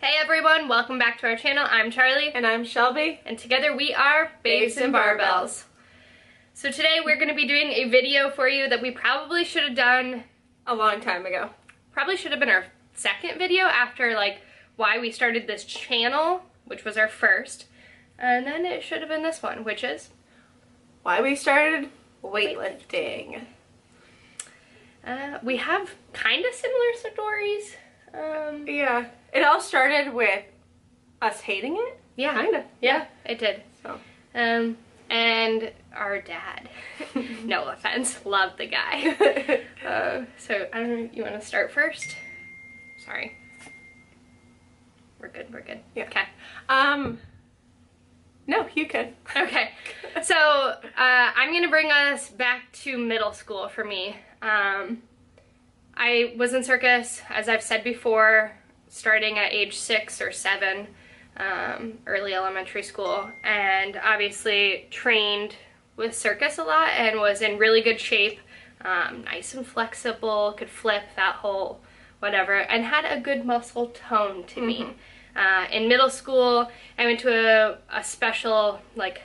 Hey everyone, welcome back to our channel. I'm Charlie. And I'm Shelby. And together we are Babes and Barbells. So today we're going to be doing a video for you that we probably should have done A long time ago. Probably should have been our second video after like why we started this channel, which was our first. And then it should have been this one, which is why we started weightlifting. We have kind of similar stories. Yeah. It all started with us hating it. Yeah. Kinda. Yeah, it did. So. And our dad, no offense, loved the guy. So I don't know, you want to start first? Sorry. We're good, we're good. Yeah. Okay. No, you could. Okay. So I'm going to bring us back to middle school for me. I was in circus, as I've said before, starting at age 6 or 7, early elementary school, and obviously trained with circus a lot and was in really good shape, nice and flexible, could flip that whole whatever, and had a good muscle tone to me. In middle school, I went to a special, like,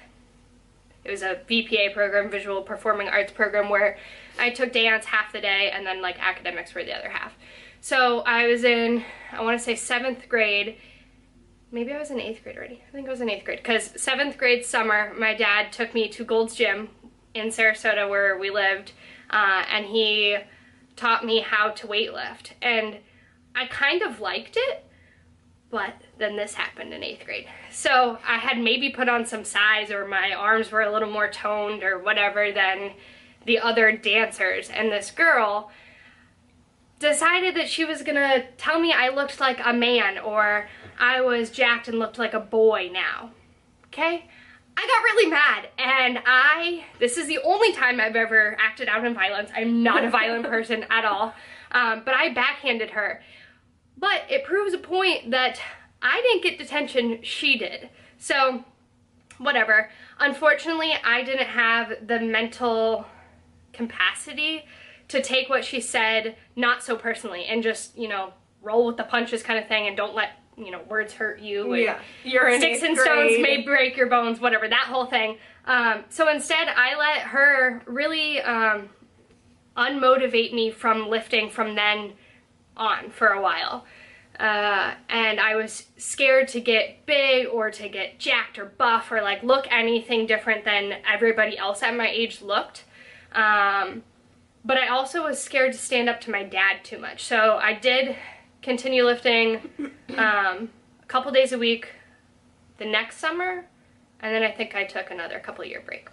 it was a VPA program, Visual Performing Arts program, where I took dance half the day and then like academics were the other half. So I was in, I want to say 7th grade, maybe I was in 8th grade already. I think I was in 8th grade, because 7th grade summer, my dad took me to Gold's Gym in Sarasota where we lived, and he taught me how to weightlift. And I kind of liked it, but then this happened in 8th grade. So I had maybe put on some size, or my arms were a little more toned or whatever than the other dancers, and this girl decided that she was gonna tell me I looked like a man, or I was jacked and looked like a boy now. Okay? I got really mad, and this is the only time I've ever acted out in violence. I'm not a violent person at all, but I backhanded her. But it proves a point that I didn't get detention, she did. So, whatever. Unfortunately, I didn't have the mental capacity to take what she said not so personally and just, you know, roll with the punches kind of thing, and don't let, you know, words hurt you. Yeah. You're in sticks 8th and grade. stones may break your bones, whatever, that whole thing. So instead, I let her really unmotivate me from lifting from then on for a while. And I was scared to get big or to get jacked or buff or like look anything different than everybody else at my age looked. But I also was scared to stand up to my dad too much. So I did continue lifting a couple days a week the next summer, and then I think I took another couple-year break.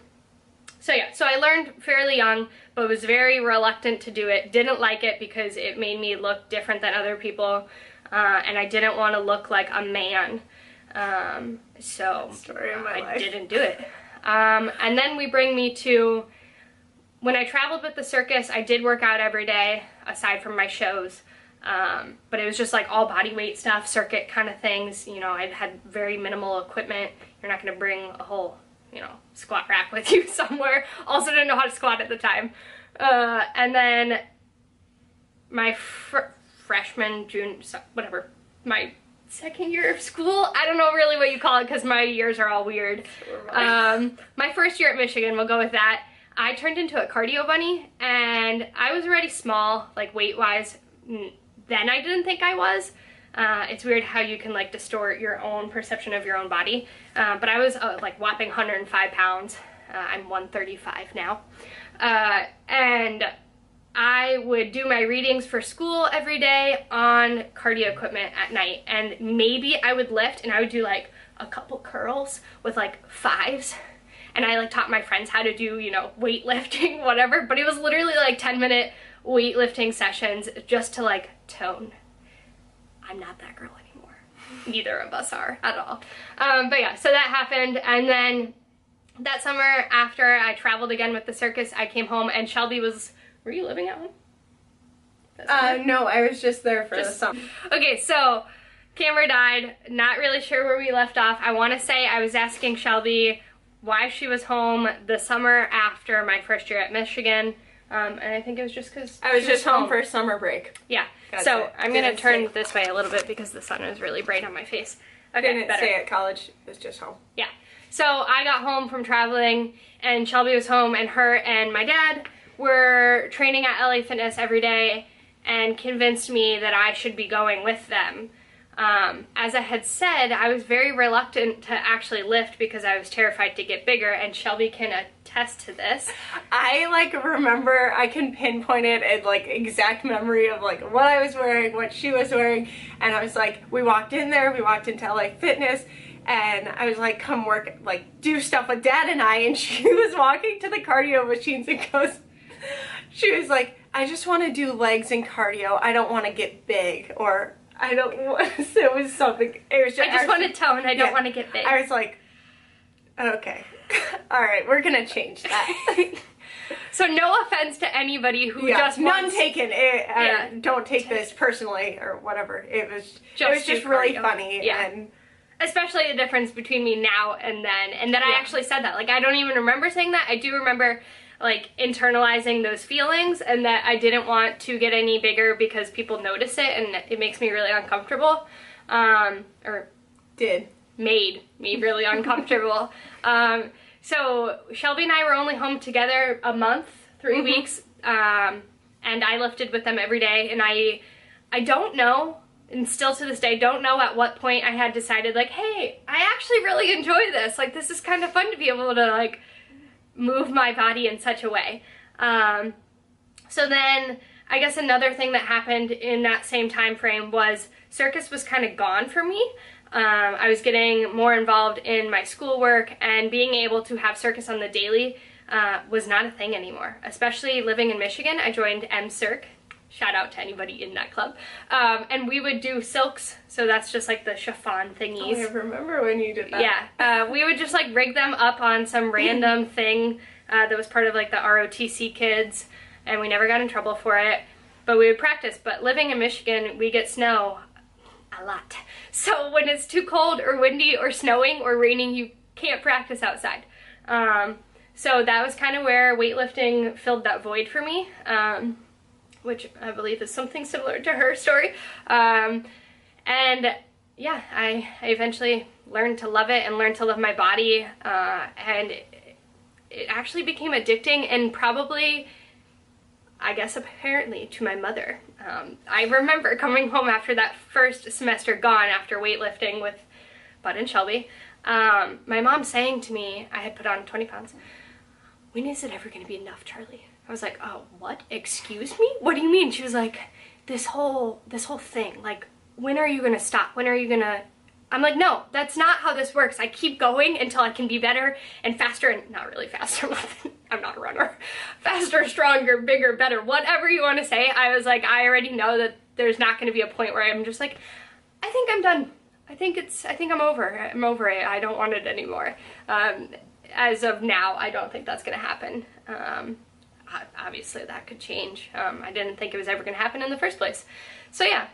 So yeah, so I learned fairly young, but was very reluctant to do it. Didn't like it because it made me look different than other people, and I didn't want to look like a man. So Story of my I life. didn't do it. And then we bring me to, when I traveled with the circus, I did work out every day, aside from my shows. But it was just like all body weight stuff, circuit kind of things. You know, I had very minimal equipment. You're not going to bring a whole, you know, squat rack with you somewhere. Also didn't know how to squat at the time. And then my freshman, whatever, my second year of school, I don't know really what you call it because my years are all weird. My first year at Michigan, we'll go with that. I turned into a cardio bunny, and I was already small, like weight-wise. Then I didn't think I was. It's weird how you can like distort your own perception of your own body. But I was like whopping 105 pounds. I'm 135 now. And I would do my readings for school every day on cardio equipment at night. And maybe I would lift and I would do like a couple curls with like 5s. And I like taught my friends how to do, you know, weightlifting, whatever. But it was literally like 10-minute weightlifting sessions just to like tone. I'm not that girl anymore. Neither of us are at all. But yeah, so that happened. And then that summer after I traveled again with the circus, I came home and Shelby was, were you living at home? No, I was just there for the summer. Okay, so camera died. Not really sure where we left off. I want to say I was asking Shelby why she was home the summer after my first year at Michigan. And I think it was just because I was just home for summer break. Yeah. Gotcha. So I'm going to Didn't turn say- this way a little bit because the sun is really bright on my face. Okay, Didn't better. stay at college. It was just home. Yeah. So I got home from traveling and Shelby was home, and her and my dad were training at LA Fitness every day and convinced me that I should be going with them. As I had said, I was very reluctant to actually lift because I was terrified to get bigger, and Shelby can attest to this. I remember, I can pinpoint it in exact memory of what I was wearing, what she was wearing, and I was we walked into LA Fitness, and I was come work, do stuff with Dad and I, and she was walking to the cardio machines and she was I just want to do legs and cardio, I don't want to get big, or I don't want, it was something, it was I just want to tone, I don't want to get big. I was okay, alright, we're gonna change that. So no offense to anybody who just none wants... taken. Don't take this personally or whatever. It was just do really cardio. funny. Yeah. And especially the difference between me now and then, and that I actually said that. I don't even remember saying that. I do remember internalizing those feelings, and that I didn't want to get any bigger because people notice it and it makes me really uncomfortable. Or made me really uncomfortable. So Shelby and I were only home together a month, 3 weeks, and I lifted with them every day, and I don't know, and still to this day don't know at what point I had decided hey, I actually really enjoy this. This is kind of fun to be able to move my body in such a way. So then I guess another thing that happened in that same time frame was circus was kind of gone for me. I was getting more involved in my schoolwork, and being able to have circus on the daily was not a thing anymore. Especially living in Michigan, I joined M-Circ. Shout out to anybody in that club. And we would do silks, so that's just the chiffon thingies. I remember when you did that. Yeah, we would just rig them up on some random thing that was part of the ROTC kids, and we never got in trouble for it, but we would practice. But living in Michigan, we get snow a lot. So when it's too cold or windy or snowing or raining, you can't practice outside. So that was kind of where weightlifting filled that void for me, which I believe is something similar to her story. And yeah, I eventually learned to love it and learned to love my body, and it actually became addicting, and probably, I guess apparently, to my mother. I remember coming home after that first semester gone after weightlifting with Bud and Shelby, my mom saying to me, I had put on 20 pounds, "When is it ever going to be enough, Charlie?" I was oh, what? Excuse me? What do you mean? She was this whole thing, when are you going to stop? When are you going to... I'm no, that's not how this works. I keep going until I can be better and faster, and not really faster, I'm not a runner. Faster, stronger, bigger, better, whatever you want to say. I was I already know that there's not going to be a point where I'm just I think I'm done. I think I'm over it. I don't want it anymore. As of now, I don't think that's going to happen. Obviously that could change. I didn't think it was ever going to happen in the first place. So yeah,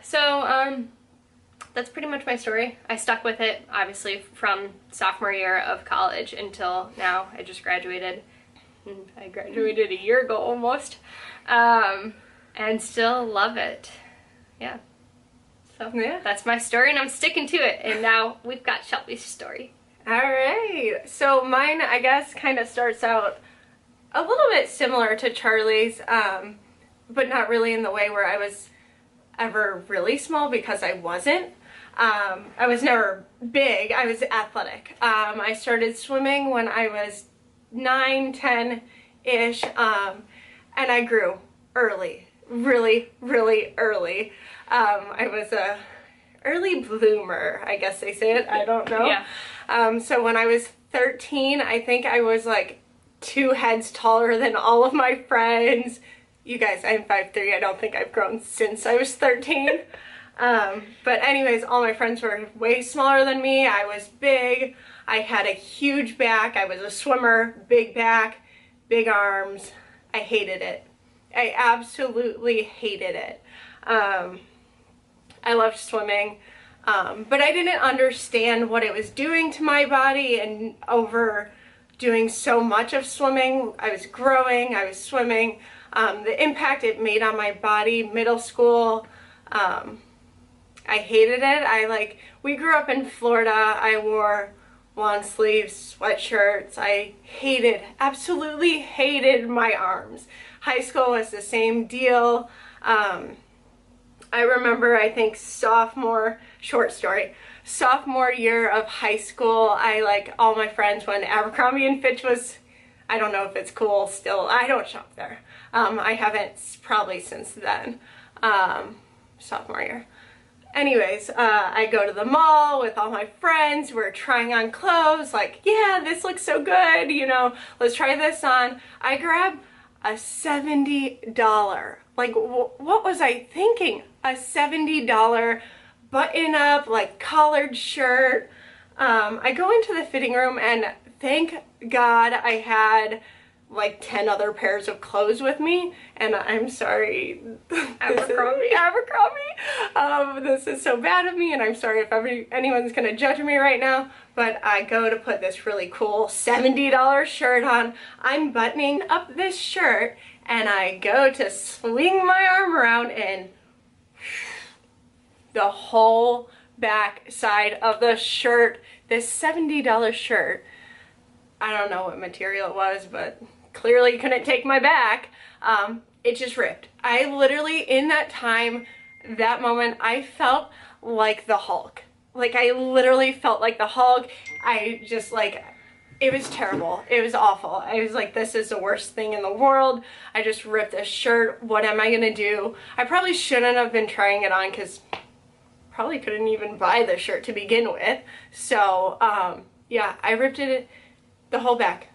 that's pretty much my story. I stuck with it, obviously, from sophomore year of college until now. I just graduated. I graduated a year ago almost. And still love it. Yeah. So Yeah. That's my story, and I'm sticking to it. And now we've got Shelby's story. Alright. So mine, I guess, kind of starts out a little bit similar to Charlie's, but not really in the way where I was ever really small, because I wasn't. I was never big. I was athletic. I started swimming when I was 9, 10-ish, and I grew early. Really, really early. I was a early bloomer, I guess they say it. I don't know. Yeah. So when I was 13, I think I was 2 heads taller than all of my friends. You guys, I'm 5'3". I don't think I've grown since I was 13. But anyways, all my friends were way smaller than me. I was big. I had a huge back. I was a swimmer, big back, big arms. I hated it. I absolutely hated it. I loved swimming, but I didn't understand what it was doing to my body, and over doing so much of swimming. I was growing, I was swimming. The impact it made on my body, middle school, I hated it. We grew up in Florida. I wore long sleeves, sweatshirts. I absolutely hated my arms. High school was the same deal. I remember, I think sophomore year of high school, all my friends when Abercrombie and Fitch was, I don't know if it's cool still. I don't shop there. I haven't probably since then, sophomore year. Anyways, I go to the mall with all my friends. We're trying on clothes, like, yeah, this looks so good, you know, let's try this on. I grab a $70, like, what was I thinking? A $70 button-up, like, collared shirt. I go into the fitting room, and thank God I had like 10 other pairs of clothes with me, and I'm sorry, Abercrombie. This is so bad of me, and I'm sorry if anyone's gonna judge me right now, but I go to put this really cool $70 shirt on. I'm buttoning up this shirt, and I go to swing my arm around, and the whole back side of the shirt, this $70 shirt, I don't know what material it was, but clearly couldn't take my back. It just ripped. I literally, in that time, that moment, I felt like the Hulk. Like, I literally felt like the Hulk. I just, like, it was terrible. It was awful. I was like, this is the worst thing in the world. I just ripped this shirt. What am I gonna do? I probably shouldn't have been trying it on, because probably couldn't even buy the shirt to begin with. So, yeah, I ripped it. The whole back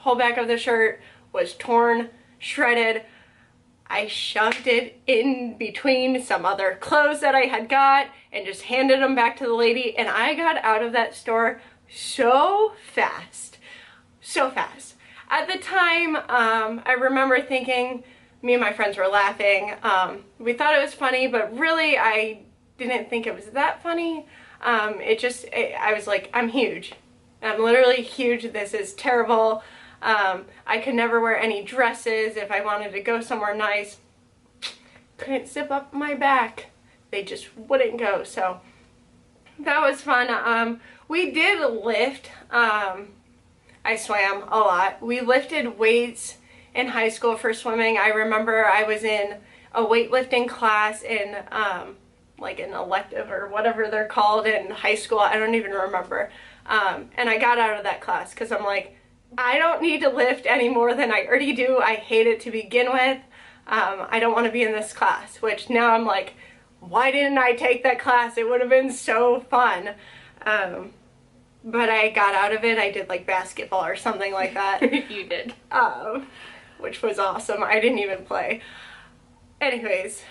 of the shirt was torn, shredded. I shoved it in between some other clothes that I had got and just handed them back to the lady, and I got out of that store so fast. At the time, I remember thinking, me and my friends were laughing. We thought it was funny, but really I didn't think it was that funny. I was like, I'm huge. I'm literally huge. This is terrible. I could never wear any dresses if I wanted to go somewhere nice. Couldn't zip up my back. They just wouldn't go. So that was fun. We did lift. I swam a lot. We lifted weights in high school for swimming. I remember I was in a weightlifting class in like an elective or whatever they're called in high school. I don't even remember. And I got out of that class because I'm like, I don't need to lift any more than I already do. I hate it to begin with. I don't want to be in this class, which now I'm like, why didn't I take that class? It would have been so fun. But I got out of it. I did like basketball or something like that. You did. Which was awesome. I didn't even play. Anyways,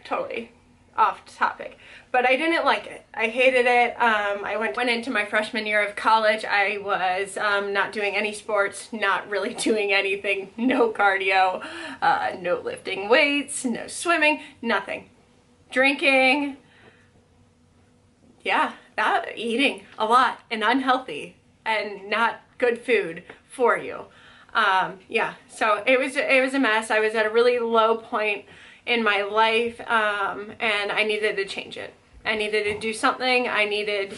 totally off topic. But I didn't like it. I hated it. I went into my freshman year of college. I was not doing any sports, not really doing anything. No cardio, no lifting weights, no swimming, nothing. Drinking. Yeah, eating a lot and unhealthy and not good food for you. Yeah, so it was a mess. I was at a really low point in my life, and I needed to change it. I needed to do something. I needed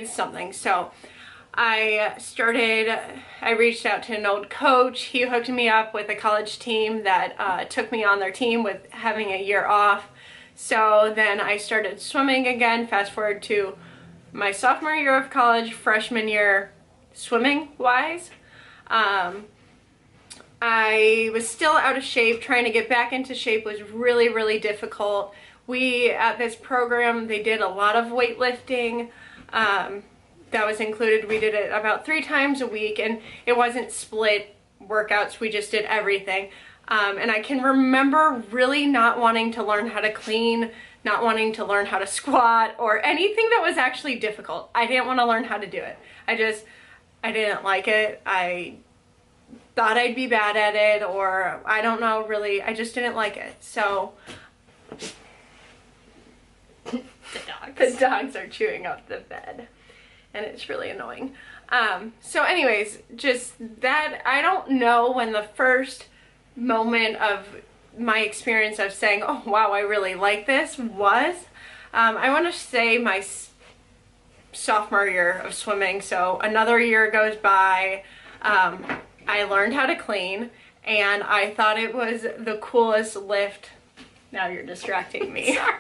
something. So I reached out to an old coach. He hooked me up with a college team that took me on their team with having a year off. So then I started swimming again. Fast forward to my sophomore year of college, freshman year swimming wise. I was still out of shape. Trying to get back into shape was really, really difficult. At this program, they did a lot of weightlifting. That was included. We did it about 3 times a week, and it wasn't split workouts. We just did everything. And I can remember really not wanting to learn how to clean, not wanting to learn how to squat, or anything that was actually difficult. I didn't want to learn how to do it. I didn't like it. I thought I'd be bad at it, or I don't know, really. I just didn't like it. So the dogs are chewing up the bed. and it's really annoying. So anyways, just that, I don't know when the first moment of my experience of saying, oh wow, I really like this was. I want to say my sophomore year of swimming. So another year goes by, I learned how to clean, and I thought it was the coolest lift. Now you're distracting me. Sorry.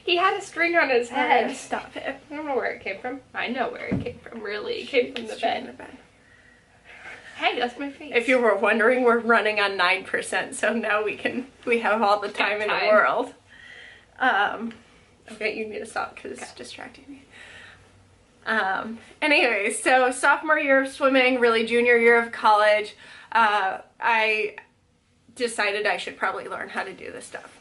He had a string on his head. Stop it. I don't know where it came from. I know where it came from, really. It came from the bed. Hey, that's my face. If you were wondering, we're running on 9%, so now we have all the time in the world. Okay, you need to stop because it's distracting me. Anyways, so sophomore year of swimming, really junior year of college, I decided I should probably learn how to do this stuff.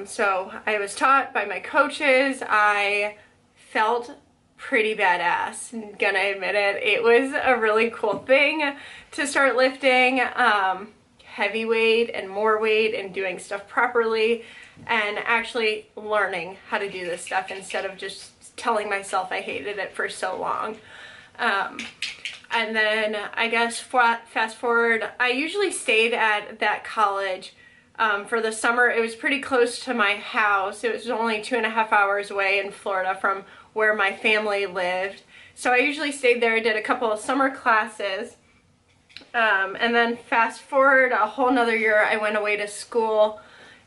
So I was taught by my coaches. I felt pretty badass, I'm gonna admit it. It was a really cool thing to start lifting heavy weight and more weight and doing stuff properly and actually learning how to do this stuff instead of just telling myself I hated it for so long. And then I guess fast forward, I usually stayed at that college for the summer. It was pretty close to my house. It was only 2.5 hours away in Florida from where my family lived. So I usually stayed there, did a couple of summer classes. And then fast forward a whole nother year, I went away to school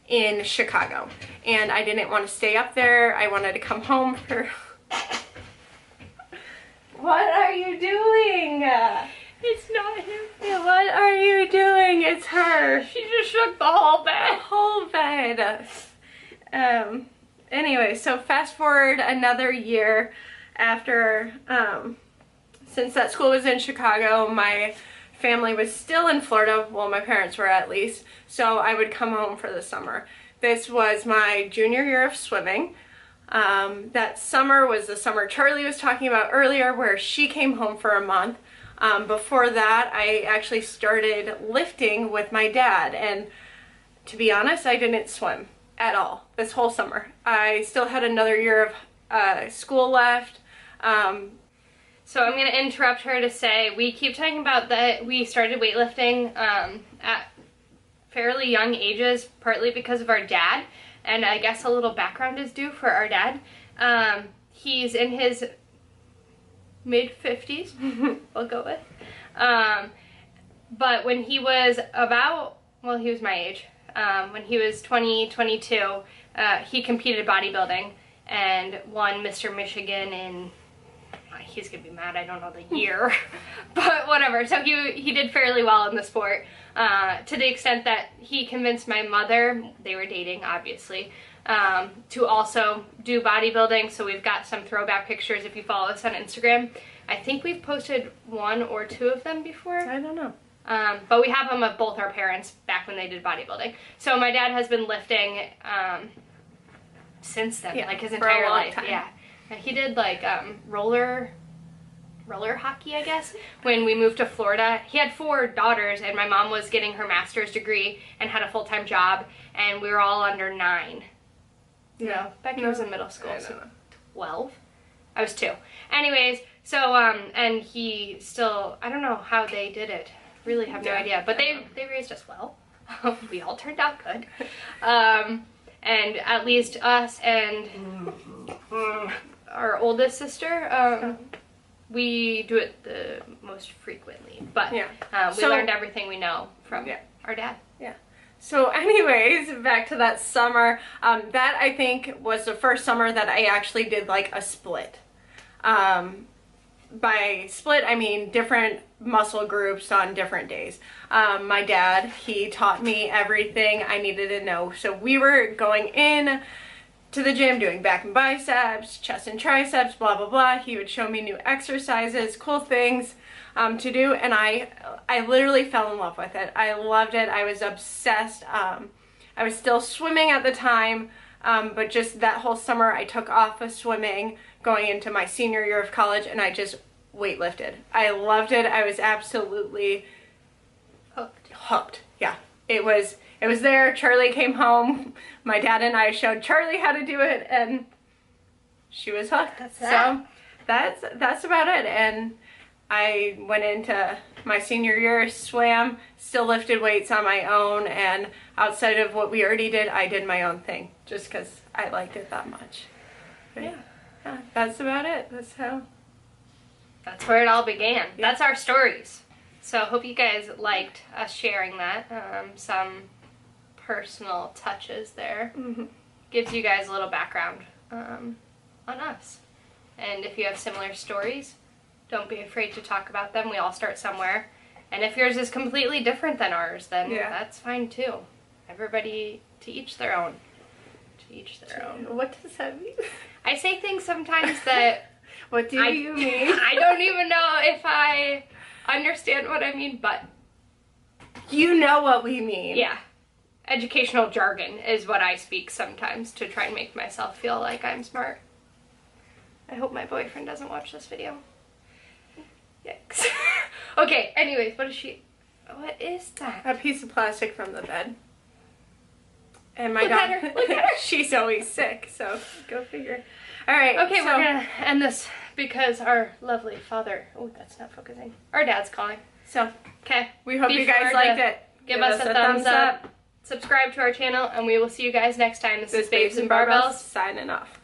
in Chicago. And I didn't want to stay up there. I wanted to come home for... What are you doing? It's not him. What are you doing? It's her. She just shook the whole bed. The whole bed. Anyway, so fast forward another year after, since that school was in Chicago, my family was still in Florida. Well, my parents were at least. So I would come home for the summer. This was my junior year of swimming. That summer was the summer Charlie was talking about earlier, where she came home for a month. Before that, I actually started lifting with my dad, and to be honest, I didn't swim at all this whole summer. I still had another year of school left. So I'm going to interrupt her to say we keep talking about that we started weightlifting at fairly young ages, partly because of our dad. And I guess a little background is due for our dad. He's in his mid-50s, we'll go with. But when he was about, well, he was my age. When he was 22, he competed bodybuilding and won Mr. Michigan in, he's gonna be mad, I don't know the year, but whatever. So he did fairly well in the sport. To the extent that he convinced my mother, they were dating obviously, to also do bodybuilding. So we've got some throwback pictures if you follow us on Instagram. I think we've posted 1 or 2 of them before. I don't know. But we have them of both our parents back when they did bodybuilding. So my dad has been lifting since then, like his entire life. Time. Yeah, he did like roller hockey, I guess, when we moved to Florida. He had 4 daughters, and my mom was getting her master's degree and had a full-time job, and we were all under 9. No, Becky was in middle school, so 12. I was 2. Anyways, so, and he still, I don't know how they did it. Really have no idea. But they raised us well. We all turned out good. And at least us and our oldest sister, we do it the most frequently. But we learned everything we know from our dad. Yeah. So anyways, back to that summer. That I think was the first summer that I actually did like a split. By split, I mean different muscle groups on different days. My dad, he taught me everything I needed to know. So we were going in to the gym doing back and biceps, chest and triceps, blah, blah, blah. He would show me new exercises, cool things to do, and I literally fell in love with it. I loved it. I was obsessed. I was still swimming at the time, but just that whole summer I took off of swimming going into my senior year of college, and I just weightlifted. I loved it. I was absolutely hooked. Yeah, it was there. Charlie came home. My dad and I showed Charlie how to do it, and she was hooked. That's that. that's about it. And I went into my senior year, swam, still lifted weights on my own, and outside of what we already did, I did my own thing just because I liked it that much. But yeah, that's about it. That's where it all began. Yeah. That's our stories. So I hope you guys liked us sharing that. Some personal touches there. Mm-hmm. Gives you guys a little background on us. And if you have similar stories, don't be afraid to talk about them. We all start somewhere. And if yours is completely different than ours, then that's fine too. Everybody, to each their own. To each their own. What does that mean? I say things sometimes that... What do you mean? I don't even know if I understand what I mean, but... You know what we mean. Yeah. Educational jargon is what I speak sometimes to try and make myself feel like I'm smart. I hope my boyfriend doesn't watch this video. Yikes. Okay, anyways, what is that? A piece of plastic from the bed. And my Look dog, at her, look at her. She's always sick, so go figure. All right. Okay, we're gonna end this because our lovely father, oh, that's not focusing. Our dad's calling. So, okay. We hope you guys liked it. Give us a thumbs up. Subscribe to our channel, and we will see you guys next time. This is Babes and Barbells. Signing off.